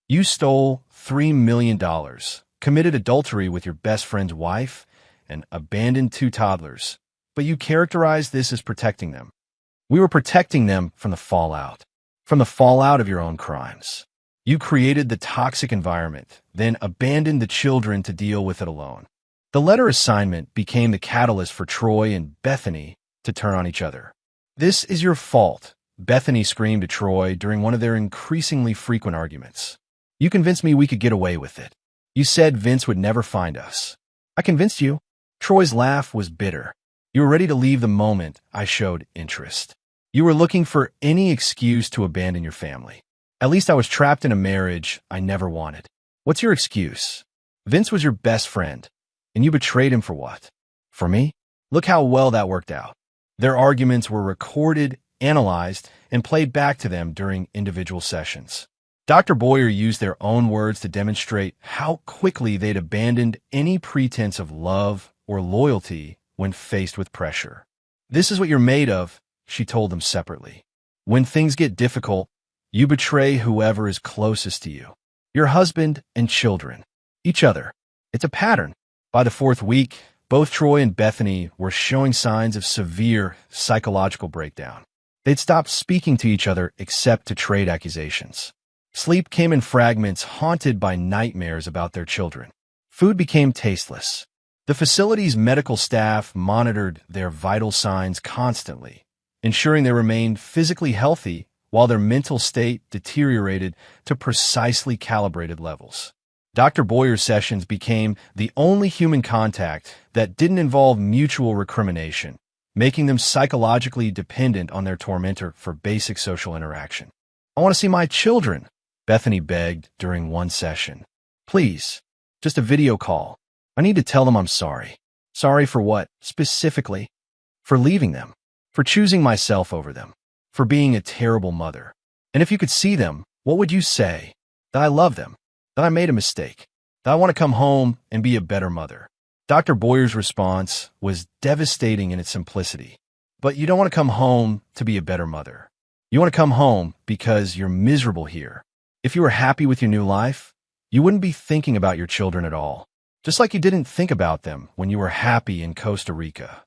"You stole $3 million, committed adultery with your best friend's wife, and abandoned 2 toddlers, but you characterized this as protecting them. We were protecting them from the fallout of your own crimes. You created the toxic environment, then abandoned the children to deal with it alone." The letter assignment became the catalyst for Troy and Bethany to turn on each other. "This is your fault," Bethany screamed to Troy during one of their increasingly frequent arguments. "You convinced me we could get away with it. You said Vince would never find us. I convinced you." Troy's laugh was bitter. "You were ready to leave the moment I showed interest. You were looking for any excuse to abandon your family. At least I was trapped in a marriage I never wanted. What's your excuse? Vince was your best friend, and you betrayed him for what? For me? Look how well that worked out." Their arguments were recorded, analyzed, and played back to them during individual sessions. Dr. Boyer used their own words to demonstrate how quickly they'd abandoned any pretense of love or loyalty when faced with pressure. This is what you're made of, she told them separately. When things get difficult, you betray whoever is closest to you. Your husband and children. Each other. It's a pattern. By the 4th week, both Troy and Bethany were showing signs of severe psychological breakdown. They'd stopped speaking to each other except to trade accusations. Sleep came in fragments, haunted by nightmares about their children. Food became tasteless. The facility's medical staff monitored their vital signs constantly, ensuring they remained physically healthy while their mental state deteriorated to precisely calibrated levels. Dr. Boyer's sessions became the only human contact that didn't involve mutual recrimination, making them psychologically dependent on their tormentor for basic social interaction. "I want to see my children," Bethany begged during one session. "Please, just a video call. I need to tell them I'm sorry." "Sorry for what, specifically?" "For leaving them, for choosing myself over them, for being a terrible mother. And if you could see them, what would you say? That I love them, that I made a mistake, that I want to come home and be a better mother." Dr. Boyer's response was devastating in its simplicity. "But you don't want to come home to be a better mother. You want to come home because you're miserable here. If you were happy with your new life, you wouldn't be thinking about your children at all. Just like you didn't think about them when you were happy in Costa Rica."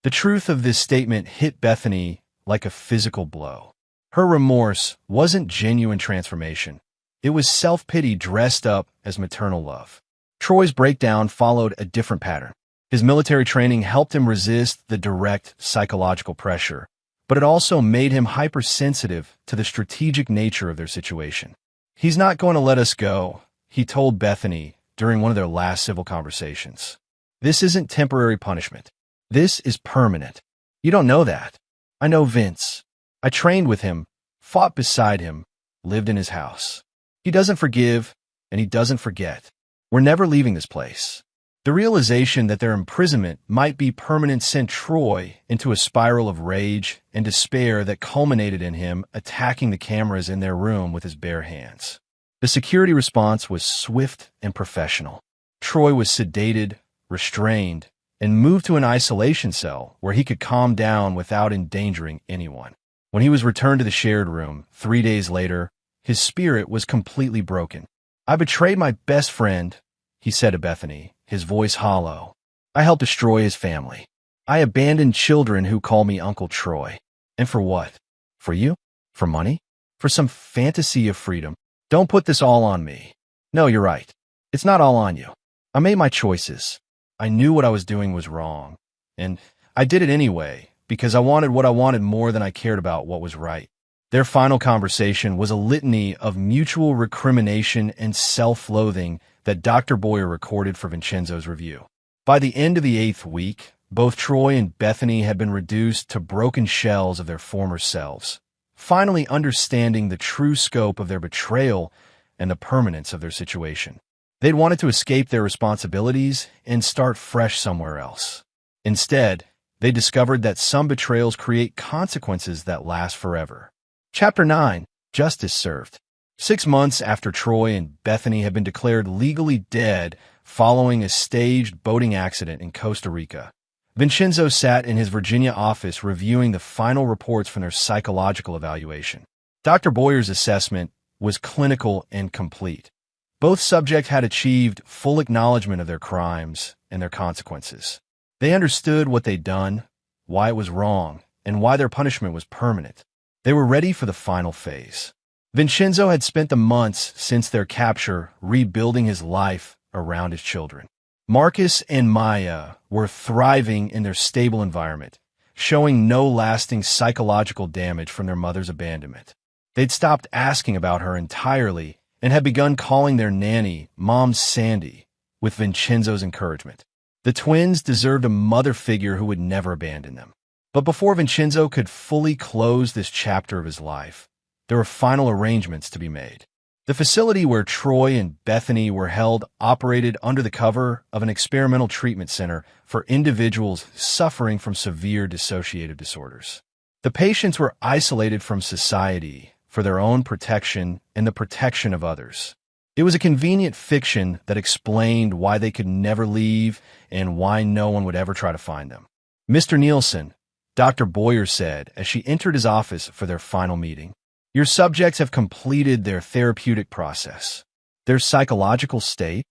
The truth of this statement hit Bethany like a physical blow. Her remorse wasn't genuine transformation. It was self-pity dressed up as maternal love. Troy's breakdown followed a different pattern. His military training helped him resist the direct psychological pressure, but it also made him hypersensitive to the strategic nature of their situation. "He's not going to let us go," he told Bethany during one of their last civil conversations. "This isn't temporary punishment. This is permanent. You don't know that. I know Vince. I trained with him, fought beside him, lived in his house. He doesn't forgive, and he doesn't forget. We're never leaving this place." The realization that their imprisonment might be permanent sent Troy into a spiral of rage and despair that culminated in him attacking the cameras in their room with his bare hands. The security response was swift and professional. Troy was sedated, restrained, and moved to an isolation cell where he could calm down without endangering anyone. When he was returned to the shared room 3 days later, his spirit was completely broken. "I betrayed my best friend," he said to Bethany, his voice hollow. "I helped destroy his family. I abandoned children who call me Uncle Troy. And for what? For you? For money? For some fantasy of freedom? Don't put this all on me. No, you're right. It's not all on you. I made my choices. I knew what I was doing was wrong. And I did it anyway, because I wanted what I wanted more than I cared about what was right." Their final conversation was a litany of mutual recrimination and self-loathing that Dr. Boyer recorded for Vincenzo's review. By the end of the 8th week, both Troy and Bethany had been reduced to broken shells of their former selves, finally understanding the true scope of their betrayal and the permanence of their situation. They'd wanted to escape their responsibilities and start fresh somewhere else. Instead, they discovered that some betrayals create consequences that last forever. Chapter 9. Justice Served. 6 months after Troy and Bethany had been declared legally dead following a staged boating accident in Costa Rica, Vincenzo sat in his Virginia office reviewing the final reports from their psychological evaluation. Dr. Boyer's assessment was clinical and complete. Both subjects had achieved full acknowledgement of their crimes and their consequences. They understood what they'd done, why it was wrong, and why their punishment was permanent. They were ready for the final phase. Vincenzo had spent the months since their capture rebuilding his life around his children. Marcus and Maya were thriving in their stable environment, showing no lasting psychological damage from their mother's abandonment. They'd stopped asking about her entirely and had begun calling their nanny Mom Sandy, with Vincenzo's encouragement. The twins deserved a mother figure who would never abandon them. But before Vincenzo could fully close this chapter of his life, there were final arrangements to be made. The facility where Troy and Bethany were held operated under the cover of an experimental treatment center for individuals suffering from severe dissociative disorders. The patients were isolated from society for their own protection and the protection of others. It was a convenient fiction that explained why they could never leave and why no one would ever try to find them. Mr. Nielsen, Dr. Boyer said as she entered his office for their final meeting, your subjects have completed their therapeutic process. Their psychological state?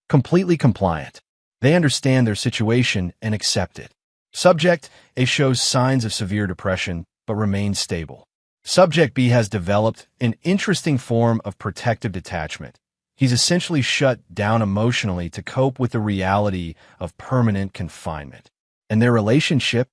Completely compliant. They understand their situation and accept it. Subject A shows signs of severe depression but remains stable. Subject B has developed an interesting form of protective detachment. He's essentially shut down emotionally to cope with the reality of permanent confinement. And their relationship?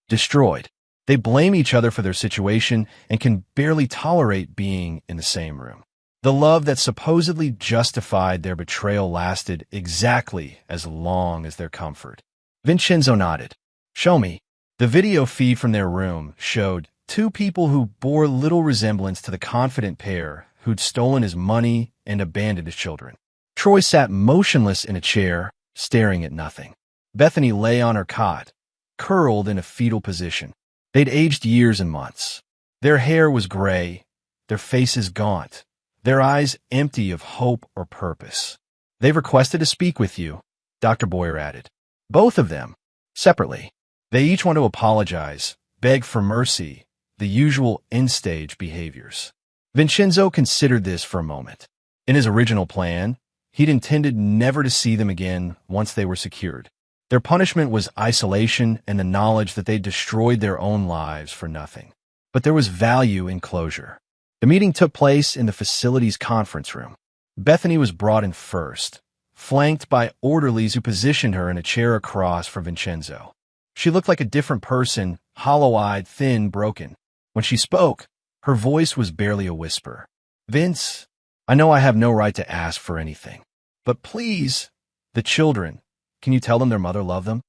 Destroyed. They blame each other for their situation and can barely tolerate being in the same room. The love that supposedly justified their betrayal lasted exactly as long as their comfort. Vincenzo nodded. Show me. The video feed from their room showed two people who bore little resemblance to the confident pair who'd stolen his money and abandoned his children. Troy sat motionless in a chair, staring at nothing. Bethany lay on her cot, curled in a fetal position. They'd aged years and months. Their hair was gray, their faces gaunt, their eyes empty of hope or purpose. They've requested to speak with you, Dr. Boyer added. Both of them, separately. They each want to apologize, beg for mercy, the usual end-stage behaviors. Vincenzo considered this for a moment. In his original plan, he'd intended never to see them again once they were secured. Their punishment was isolation and the knowledge that they'd destroyed their own lives for nothing. But there was value in closure. The meeting took place in the facility's conference room. Bethany was brought in first, flanked by orderlies who positioned her in a chair across from Vincenzo. She looked like a different person, hollow-eyed, thin, broken. When she spoke, her voice was barely a whisper. Vince, I know I have no right to ask for anything, but please, the children, can you tell them their mother loved them?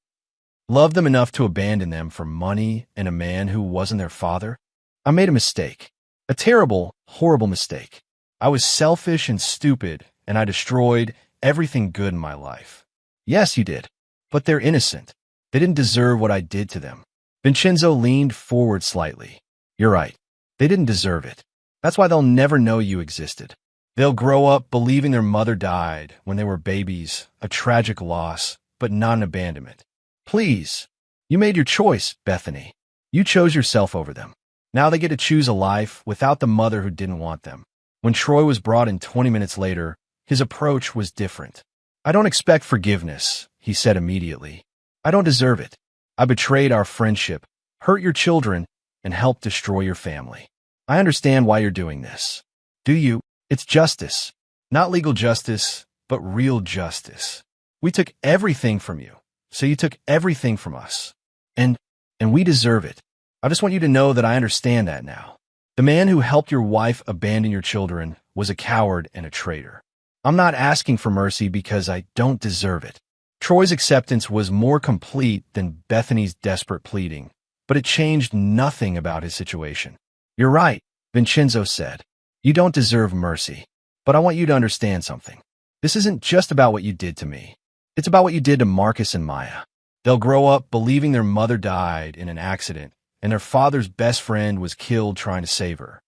Loved them enough to abandon them for money and a man who wasn't their father? I made a mistake. A terrible, horrible mistake. I was selfish and stupid, and I destroyed everything good in my life. Yes, you did. But they're innocent. They didn't deserve what I did to them. Vincenzo leaned forward slightly. You're right. They didn't deserve it. That's why they'll never know you existed. They'll grow up believing their mother died when they were babies, a tragic loss, but not an abandonment. Please, you made your choice, Bethany. You chose yourself over them. Now they get to choose a life without the mother who didn't want them. When Troy was brought in 20 minutes later, his approach was different. I don't expect forgiveness, he said immediately. I don't deserve it. I betrayed our friendship, hurt your children, and helped destroy your family. I understand why you're doing this. Do you? It's justice. Not legal justice, but real justice. We took everything from you, so you took everything from us. And we deserve it. I just want you to know that I understand that now. The man who helped your wife abandon your children was a coward and a traitor. I'm not asking for mercy because I don't deserve it. Troy's acceptance was more complete than Bethany's desperate pleading, but it changed nothing about his situation. You're right, Vincenzo said. You don't deserve mercy, but I want you to understand something. This isn't just about what you did to me. It's about what you did to Marcus and Maya. They'll grow up believing their mother died in an accident and their father's best friend was killed trying to save her.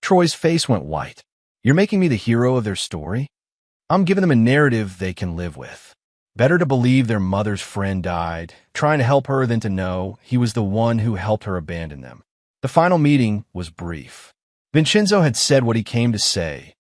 Troy's face went white. You're making me the hero of their story? I'm giving them a narrative they can live with. Better to believe their mother's friend died, trying to help her, than to know he was the one who helped her abandon them. The final meeting was brief. Vincenzo had said what he came to say,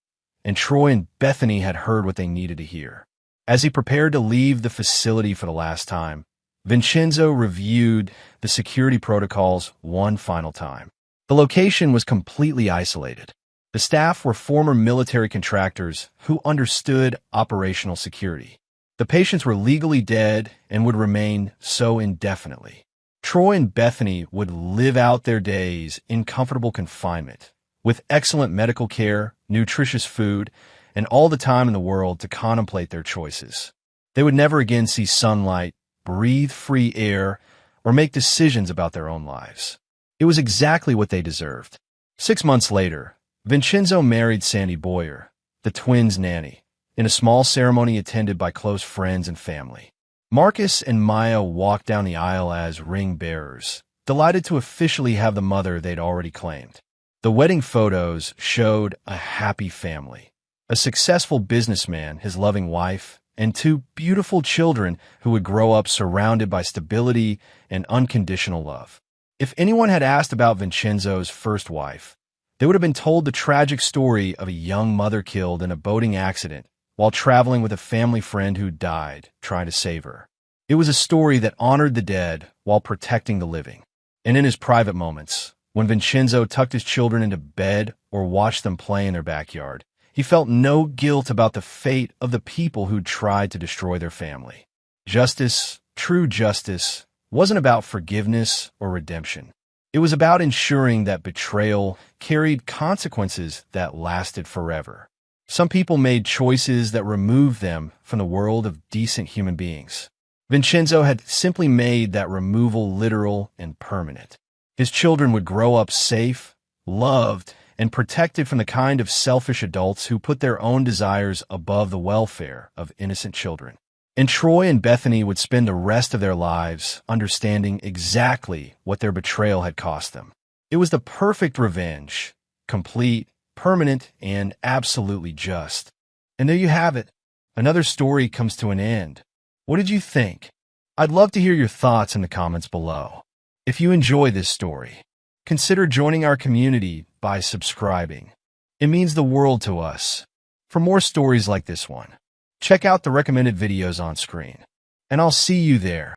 and Troy and Bethany had heard what they needed to hear. As he prepared to leave the facility for the last time, Vincenzo reviewed the security protocols one final time. The location was completely isolated. The staff were former military contractors who understood operational security. The patients were legally dead and would remain so indefinitely. Troy and Bethany would live out their days in comfortable confinement, with excellent medical care, nutritious food, and all the time in the world to contemplate their choices. They would never again see sunlight, breathe free air, or make decisions about their own lives. It was exactly what they deserved. 6 months later, Vincenzo married Sandy Boyer, the twins' nanny, in a small ceremony attended by close friends and family. Marcus and Maya walked down the aisle as ring bearers, delighted to officially have the mother they'd already claimed. The wedding photos showed a happy family, a successful businessman, his loving wife, and two beautiful children who would grow up surrounded by stability and unconditional love. If anyone had asked about Vincenzo's first wife, they would have been told the tragic story of a young mother killed in a boating accident while traveling with a family friend who died trying to save her. It was a story that honored the dead while protecting the living. And in his private moments, when Vincenzo tucked his children into bed or watched them play in their backyard, he felt no guilt about the fate of the people who tried to destroy their family. Justice, true justice, wasn't about forgiveness or redemption. It was about ensuring that betrayal carried consequences that lasted forever. Some people made choices that removed them from the world of decent human beings. Vincenzo had simply made that removal literal and permanent. His children would grow up safe, loved, and protected from the kind of selfish adults who put their own desires above the welfare of innocent children. And Troy and Bethany would spend the rest of their lives understanding exactly what their betrayal had cost them. It was the perfect revenge, complete, permanent, and absolutely just. And there you have it. Another story comes to an end. What did you think? I'd love to hear your thoughts in the comments below. If you enjoy this story, consider joining our community by subscribing. It means the world to us. For more stories like this one, check out the recommended videos on screen. And I'll see you there.